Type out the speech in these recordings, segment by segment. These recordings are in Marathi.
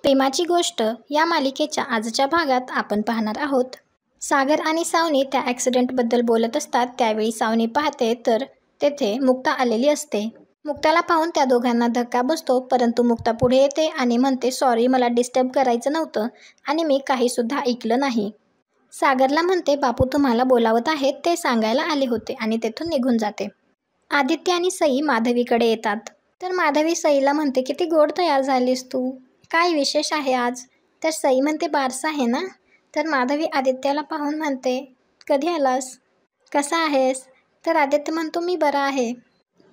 प्रेमाची गोष्ट या मालिकेच्या आजच्या भागात आपण पाहणार आहोत. सागर आणि सावनी त्या ॲक्सिडेंटबद्दल बोलत असतात. त्यावेळी सावनी पाहते तर तेथे मुक्ता आलेली असते. मुक्ताला पाहून त्या दोघांना धक्का बसतो, परंतु मुक्ता पुढे येते आणि म्हणते, सॉरी, मला डिस्टर्ब करायचं नव्हतं आणि मी काहीसुद्धा ऐकलं नाही. सागरला म्हणते, बापू तुम्हाला बोलावत आहेत ते सांगायला आले होते आणि तेथून निघून जाते. आदित्य आणि सई माधवीकडे येतात. तर माधवी सईला म्हणते, किती गोड तयार झालीस तू, काय विशेष आहे आज? तर सई म्हणते, बारसा आहे ना. तर माधवी आदित्याला पाहून म्हणते, कधी आलास, कसा आहेस? तर आदित्य म्हणतो, मी बरा आहे.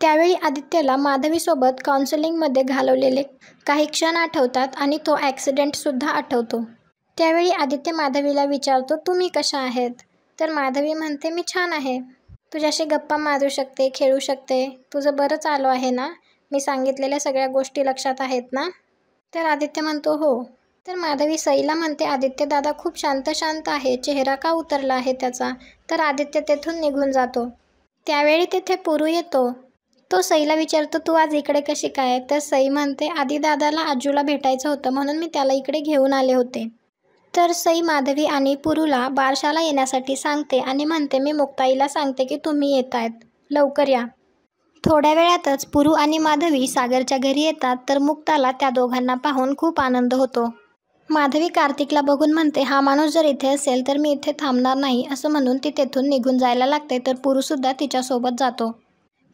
त्यावेळी आदित्यला माधवीसोबत काउन्सिलिंगमध्ये घालवलेले काही क्षण आठवतात आणि तो ॲक्सिडेंटसुद्धा आठवतो. त्यावेळी आदित्य माधवीला विचारतो, तुम्ही कशा आहेत? तर माधवी म्हणते, मी छान आहे, तुझ्याशी गप्पा मारू शकते, खेळू शकते, तुझं बरंच आलो आहे ना, मी सांगितलेल्या सगळ्या गोष्टी लक्षात आहेत ना? तर आदित्य म्हणतो, हो. तर माधवी सईला म्हणते, आदित्य दादा खूप शांत आहे, चेहरा का उतरला आहे त्याचा? तर आदित्य तेथून निघून जातो. त्यावेळी तेथे पुरू येतो. तो सईला विचारतो, तू आज इकडे कशी काय? तर सई म्हणते, आदी दादाला आजूला भेटायचं होतं म्हणून मी त्याला इकडे घेऊन आले होते. तर सई माधवी आणि पुरूला बारशाला येण्यासाठी सांगते आणि म्हणते, मी मुक्ताईला सांगते की तुम्ही येत आहेत, लवकर या. थोड्या वेळातच पुरू आणि माधवी सागरच्या घरी येतात. तर मुक्ताला त्या दोघांना पाहून खूप आनंद होतो. माधवी कार्तिकला बघून म्हणते, हा माणूस जर इथे असेल तर मी इथे थांबणार नाही, असं म्हणून ती तेथून निघून जायला लागते. तर पुरूसुद्धा तिच्यासोबत जातो.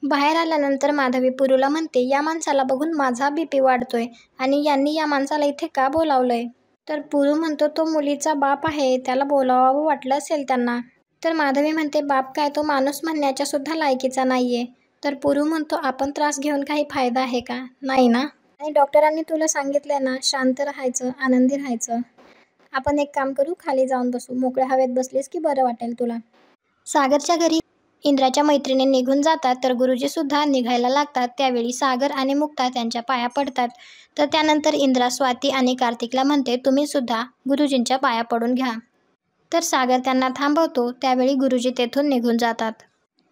बाहेर आल्यानंतर माधवी पुरूला म्हणते, या माणसाला बघून माझा BP वाढतोय आणि यांनी या माणसाला इथे का बोलावलंय? तर पुरू म्हणतो, तो मुलीचा बाप आहे, त्याला बोलावावं वाटलं असेल त्यांना. तर माधवी म्हणते, बाप काय, तो माणूस म्हणण्याच्या सुद्धा लायकीचा नाहीये. तर पुरू म्हणतो, आपण त्रास घेऊन काही फायदा आहे का? नाही ना. आणि डॉक्टरांनी तुला सांगितलंय ना, शांत राहायचं, आनंदी राहायचं. आपण एक काम करू, खाली जाऊन बसू, मोकळ्या हवेत बसलीस की बरं वाटेल तुला. सागरच्या घरी इंद्राच्या मैत्रिणी निघून जातात. तर गुरुजीसुद्धा निघायला लागतात. त्यावेळी सागर आणि मुक्ता त्यांच्या पाया पडतात. तर त्यानंतर इंद्रा स्वाती आणि कार्तिकला म्हणते, तुम्ही सुद्धा गुरुजींच्या पाया पडून घ्या. तर सागर त्यांना थांबवतो. त्यावेळी गुरुजी तेथून निघून जातात.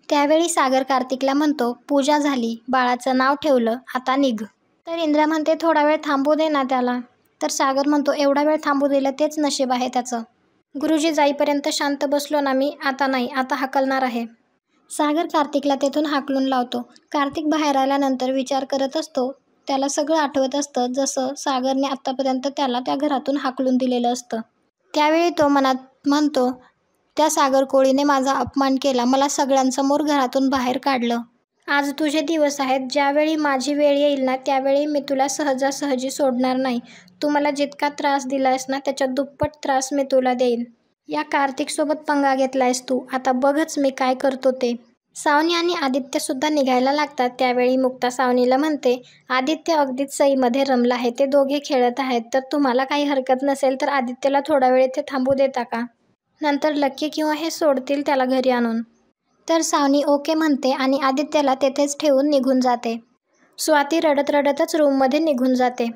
त्यावेळी सागर कार्तिकला म्हणतो, पूजा झाली, बाळाचं नाव ठेवलं, आता निघ. तर इंद्रा म्हणते, थोडा वेळ थांबू दे ना त्याला. तर सागर म्हणतो, एवढा वेळ थांबू दिलं तेच नशीब आहे त्याचं. गुरुजी जाईपर्यंत शांत बसलो ना मी, आता नाही, आता हाकलणार आहे. सागर कार्तिकला तेथून हाकलून लावतो. कार्तिक बाहेर आल्यानंतर विचार करत असतो. त्याला सगळं आठवत असतं, जसं सागरने आत्तापर्यंत त्याला त्या घरातून हाकलून दिलेलं असतं. त्यावेळी तो मनात म्हणतो, त्या सागर कोळीने माझा अपमान केला, मला सगळ्यांसमोर घरातून बाहेर काढलं. आज तुझे दिवस आहेत, ज्यावेळी माझी वेळ येईल ना, त्यावेळी मी तुला सहजासहजी सोडणार नाही. तू मला जितका त्रास दिलायस ना, त्याच्या दुप्पट त्रास मी तुला देईन. या कार्तिकसोबत पंगा घेतलायस तू, आता बघच मी काय करतो ते. सावनी आणि आदित्यसुद्धा निघायला लागतात. त्यावेळी मुक्ता सावनीला म्हणते, आदित्य अगदीच सईमध्ये रमला आहे, ते दोघे खेळत आहेत. तर तुम्हाला काही हरकत नसेल तर आदित्यला थोडा वेळ इथे थांबू देता का? नंतर लक्की किंवा हे सोडतील त्याला घरी आणून. तर सावनी ओके म्हणते आणि आदित्यला तेथेच ठेवून निघून जाते. स्वाती रडत रडतच रूममध्ये निघून जाते.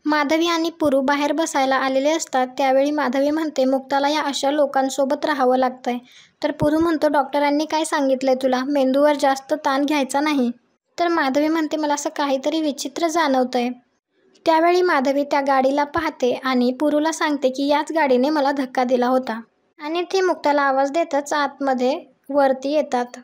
माधवी आणि पुरू बाहेर बसायला आलेले असतात. त्यावेळी माधवी म्हणते, मुक्ताला या अशा लोकांसोबत राहावं लागतंय. तर पुरू म्हणतो, डॉक्टरांनी काय सांगितलंय तुला, मेंदूवर जास्त ताण घ्यायचा नाही. तर माधवी म्हणते, मला असं काहीतरी विचित्र जाणवतंय. त्यावेळी माधवी त्या गाडीला पाहते आणि पुरूला सांगते की याच गाडीने मला धक्का दिला होता. आणि ती मुक्ताला आवाज देतच आतमध्ये वरती येतात.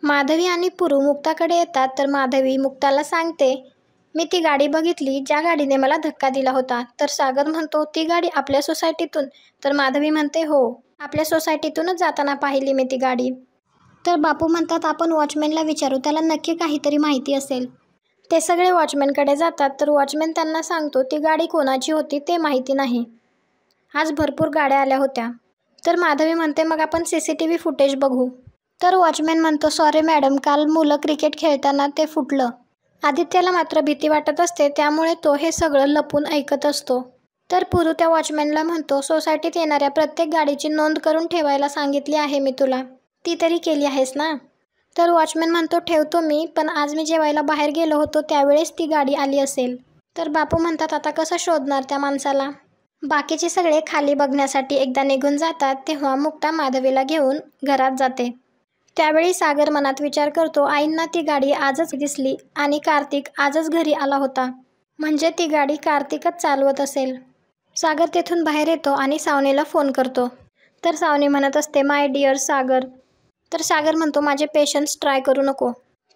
माधवी आणि पुरू मुक्ताकडे येतात. तर माधवी मुक्ताला सांगते, मी ती गाडी बघितली ज्या गाडीने मला धक्का दिला होता. तर सागर म्हणतो, ती गाडी आपल्या सोसायटीतून? तर माधवी म्हणते, हो, आपल्या सोसायटीतूनच जाताना पाहिली मी ती गाडी. तर बापू म्हणतात, आपण वॉचमॅनला विचारू, त्याला नक्की काहीतरी माहिती असेल. ते सगळे वॉचमॅनकडे जातात. तर वॉचमॅन त्यांना सांगतो, ती गाडी कोणाची होती ते माहिती नाही, आज भरपूर गाड्या आल्या होत्या. तर माधवी म्हणते, मग आपण CCTV फुटेज बघू. तर वॉचमॅन म्हणतो, सॉरी मॅडम, काल मुलं क्रिकेट खेळताना ते फुटलं. आदित्यला मात्र भीती वाटत असते, त्यामुळे तो हे सगळं लपून ऐकत असतो. तर पुरू त्या वॉचमॅनला म्हणतो, सोसायटीत येणाऱ्या प्रत्येक गाडीची नोंद करून ठेवायला सांगितली आहे मी तुला, ती तरी केली आहेस ना? तर वॉचमॅन म्हणतो, ठेवतो मी, पण आज मी जेवायला बाहेर गेलो होतो त्यावेळेस ती गाडी आली असेल. तर बापू म्हणतात, आता कसं शोधणार त्या माणसाला? बाकीचे सगळे खाली बघण्यासाठी एकदा निघून जातात. तेव्हा मुक्ता माधवीला घेऊन घरात जाते. त्यावेळी सागर मनात विचार करतो, आईंना ती गाडी आजच दिसली आणि कार्तिक आजच घरी आला होता. म्हणजे ती गाडी कार्तिकच चालवत असेल. सागर तेथून बाहेर येतो आणि सावनीला फोन करतो. तर सावनी म्हणत असते, माय डिअर सागर. तर सागर म्हणतो, माझे पेशन्स ट्राय करू नको.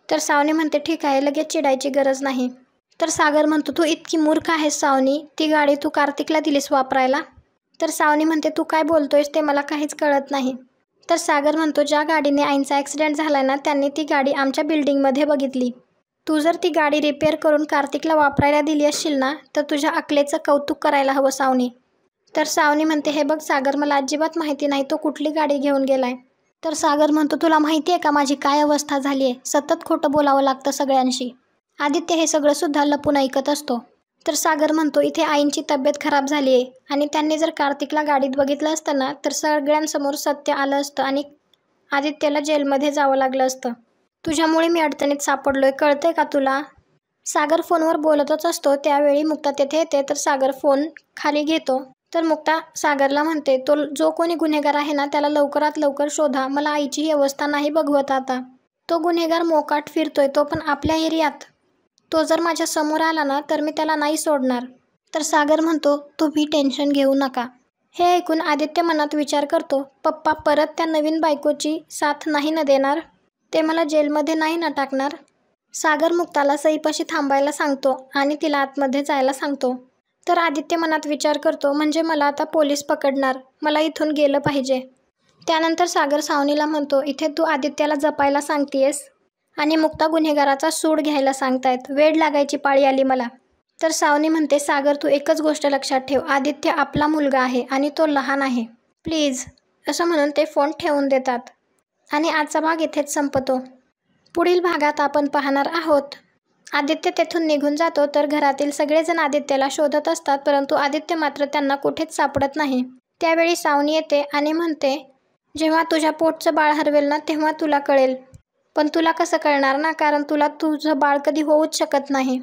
तर सावनी म्हणते, ठीक आहे, लगेच चिडायची गरज नाही. तर सागर म्हणतो, तू इतकी मूर्ख आहेस सावनी, ती गाडी तू कार्तिकला दिलीस वापरायला. तर सावनी म्हणते, तू काय बोलतोयस ते मला काहीच कळत नाही. तर सागर म्हणतो, ज्या गाडीने आईंचा ॲक्सिडेंट झाला ना, त्यांनी ती गाडी आमच्या बिल्डिंगमध्ये बघितली. तू जर ती गाडी रिपेअर करून कार्तिकला वापरायला दिली असशील ना, तर तुझ्या अकलेचं कौतुक करायला हवं सावनी. तर सावनी म्हणते, हे बघ सागर, मला अजिबात माहिती नाही तो कुठली गाडी घेऊन गेलाय. तर सागर म्हणतो, तुला माहिती आहे का माझी काय अवस्था झाली आहे? सतत खोटं बोलावं लागतं सगळ्यांशी. आदित्य हे सगळं सुद्धा लपून ऐकत असतो. तर सागर म्हणतो, इथे आईंची तब्येत खराब झाली आहे आणि त्यांनी जर कार्तिकला गाडीत बघितलं असतं ना, तर सगळ्यांसमोर सत्य आलं असतं आणि आदित्यला जेलमध्ये जावं लागलं असतं. तुझ्यामुळे मी अडचणीत सापडलोय, कळतंय का तुला? सागर फोनवर बोलतच असतो. त्यावेळी मुक्ता तेथे येते. तर सागर फोन खाली घेतो. तर मुक्ता सागरला म्हणते, तो जो कोणी गुन्हेगार आहे ना, त्याला लवकरात लवकर शोधा. मला आईची ही अवस्था नाही बघवत आता. तो गुन्हेगार मोकाट फिरतोय, तो पण आपल्या एरियात. तो जर माझ्या समोर आला ना, तर मी त्याला नाही सोडणार. तर सागर म्हणतो, तुम्ही टेन्शन घेऊ नका. हे ऐकून आदित्य मनात विचार करतो, पप्पा परत त्या नवीन बायकोची साथ नाही ना देणार? ते मला जेलमध्ये नाही ना टाकणार? सागर मुक्ताला सईपाशी थांबायला सांगतो आणि तिला आतमध्ये जायला सांगतो. तर आदित्य मनात विचार करतो, म्हणजे मला आता पोलीस पकडणार, मला इथून गेलं पाहिजे. त्यानंतर सागर सावनीला म्हणतो, इथे तू आदित्यला जपायला सांगतेस आणि मुक्ता गुन्हेगाराचा सूड घ्यायला सांगतायत. वेड लागायची पाळी आली मला. तर सावनी म्हणते, सागर तू एकच गोष्ट लक्षात ठेव, आदित्य आपला मुलगा आहे आणि तो लहान आहे, प्लीज. असं म्हणून ते फोन ठेवून देतात आणि आजचा भाग इथेच संपतो. पुढील भागात आपण पाहणार आहोत, आदित्य तेथून निघून जातो. तर घरातील सगळेजण आदित्यला शोधत असतात, परंतु आदित्य मात्र त्यांना कुठेच सापडत नाही. त्यावेळी सावनी येते आणि म्हणते, जेव्हा तुझ्या पोटचं बाळ हरवेल ना, तेव्हा तुला कळेल. पण तुला कसं कळणार ना, कारण तुला तुझं बाळ कधी होऊच शकत नाही.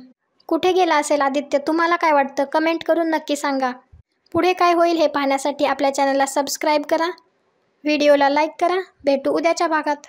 कुठे गेला असेल आदित्य? तुम्हाला काय वाटतं? कमेंट करून नक्की सांगा. पुढे काय होईल हे पाहण्यासाठी आपल्या चॅनलला सबस्क्राईब करा, व्हिडिओला लाईक करा. भेटू उद्याच्या भागात.